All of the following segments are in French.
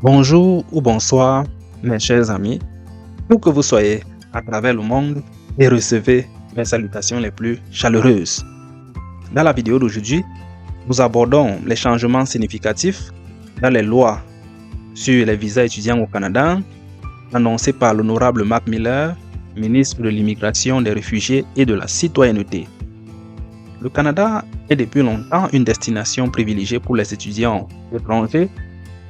Bonjour ou bonsoir, mes chers amis, où que vous soyez à travers le monde et recevez mes salutations les plus chaleureuses. Dans la vidéo d'aujourd'hui, nous abordons les changements significatifs dans les lois sur les visas étudiants au Canada, annoncés par l'honorable Mac Miller, ministre de l'Immigration, des Réfugiés et de la Citoyenneté. Le Canada est depuis longtemps une destination privilégiée pour les étudiants étrangers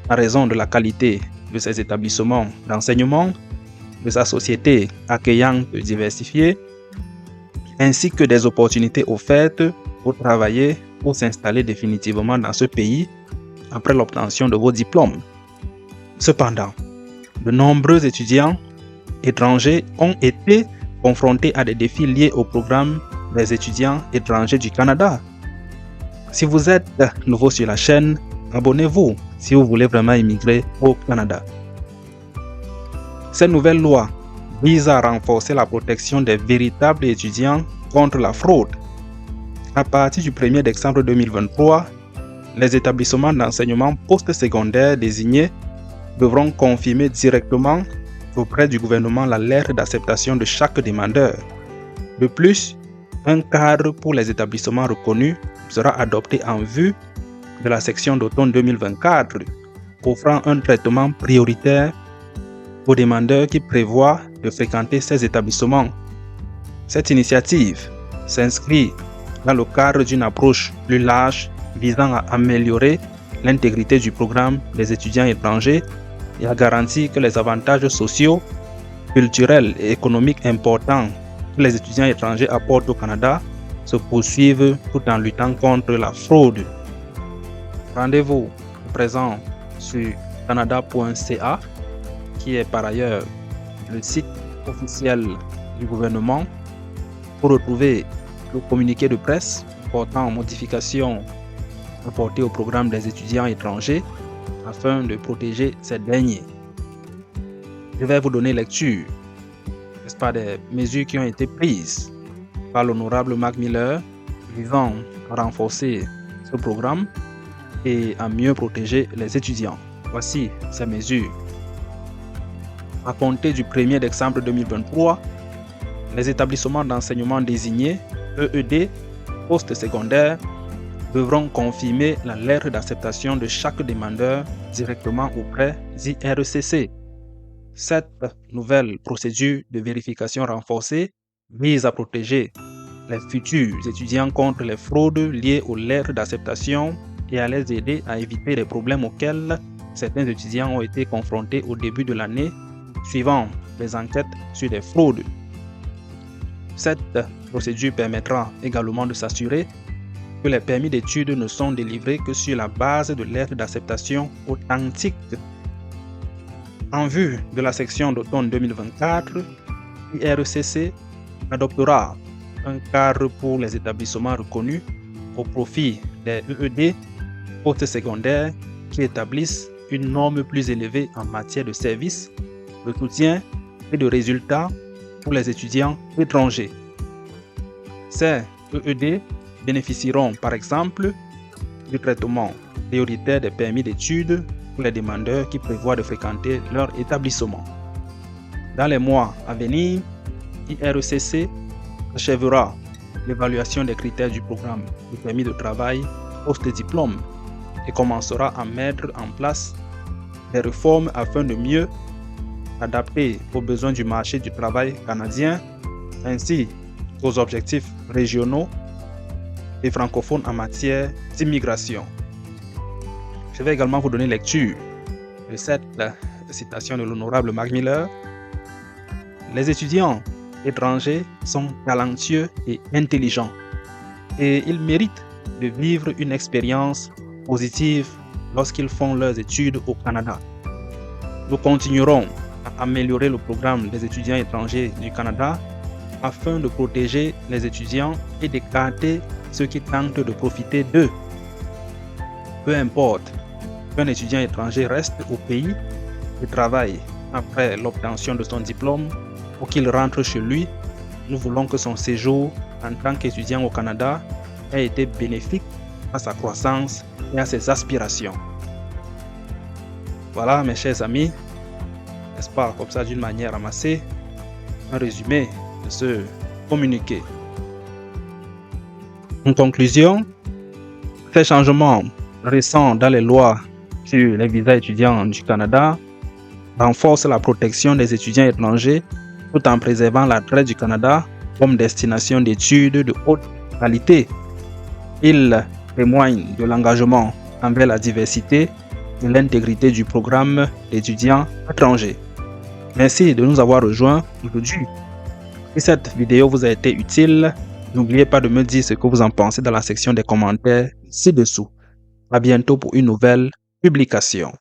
en raison de la qualité de ses établissements d'enseignement, de sa société accueillante et diversifiée, ainsi que des opportunités offertes pour travailler ou s'installer définitivement dans ce pays après l'obtention de vos diplômes. Cependant, de nombreux étudiants étrangers ont été confrontés à des défis liés au programme des étudiants étrangers du Canada. Si vous êtes nouveau sur la chaîne, abonnez-vous si vous voulez vraiment immigrer au Canada. Cette nouvelle loi vise à renforcer la protection des véritables étudiants contre la fraude. À partir du 1er décembre 2023, les établissements d'enseignement post-secondaire désignés devront confirmer directement auprès du gouvernement la lettre d'acceptation de chaque demandeur. De plus, un cadre pour les établissements reconnus sera adopté en vue de la section d'automne 2024, offrant un traitement prioritaire aux demandeurs qui prévoient de fréquenter ces établissements. Cette initiative s'inscrit dans le cadre d'une approche plus large visant à améliorer l'intégrité du programme des étudiants étrangers et à garantir que les avantages sociaux, culturels et économiques importants que les étudiants étrangers apportent au Canada se poursuivent tout en luttant contre la fraude. Rendez-vous présent sur canada.ca, qui est par ailleurs le site officiel du gouvernement, pour retrouver le communiqué de presse portant modifications apportées au programme des étudiants étrangers afin de protéger ces derniers. Je vais vous donner lecture, n'est-ce pas, des mesures qui ont été prises par l'honorable Mac Miller visant à renforcer ce programme et à mieux protéger les étudiants. Voici ces mesures. À compter du 1er décembre 2023, les établissements d'enseignement désignés, EED, post-secondaire, devront confirmer la lettre d'acceptation de chaque demandeur directement auprès d'IRCC. Cette nouvelle procédure de vérification renforcée vise à protéger les futurs étudiants contre les fraudes liées aux lettres d'acceptation et à les aider à éviter les problèmes auxquels certains étudiants ont été confrontés au début de l'année suivant les enquêtes sur des fraudes. Cette procédure permettra également de s'assurer que les permis d'études ne sont délivrés que sur la base de lettres d'acceptation authentiques. En vue de la section d'automne 2024, l'IRCC adoptera un cadre pour les établissements reconnus au profit des EED post-secondaires qui établissent une norme plus élevée en matière de services, de soutien et de résultats pour les étudiants étrangers. Ces EED bénéficieront par exemple du traitement prioritaire des permis d'études pour les demandeurs qui prévoient de fréquenter leur établissement. Dans les mois à venir, l'IRCC achèvera l'évaluation des critères du programme de permis de travail post-diplôme et commencera à mettre en place des réformes afin de mieux adapter aux besoins du marché du travail canadien ainsi qu'aux objectifs régionaux et francophones en matière d'immigration. Je vais également vous donner lecture de cette citation de l'honorable Mac Miller. Les étudiants étrangers sont talentueux et intelligents et ils méritent de vivre une expérience positive lorsqu'ils font leurs études au Canada. Nous continuerons à améliorer le programme des étudiants étrangers du Canada afin de protéger les étudiants et d'écarter ceux qui tentent de profiter d'eux. Peu importe qu'un étudiant étranger reste au pays et travaille après l'obtention de son diplôme ou qu'il rentre chez lui, nous voulons que son séjour en tant qu'étudiant au Canada ait été bénéfique à sa croissance et à ses aspirations. Voilà, mes chers amis, n'est-ce pas, comme ça, d'une manière ramassée, un résumé de ce communiqué. En conclusion, ces changements récents dans les lois sur les visas étudiants du Canada renforcent la protection des étudiants étrangers tout en préservant l'attrait du Canada comme destination d'études de haute qualité. Ils témoignent de l'engagement envers la diversité et l'intégrité du programme d'étudiants étrangers. Merci de nous avoir rejoints aujourd'hui. Si cette vidéo vous a été utile, n'oubliez pas de me dire ce que vous en pensez dans la section des commentaires ci-dessous. À bientôt pour une nouvelle publication.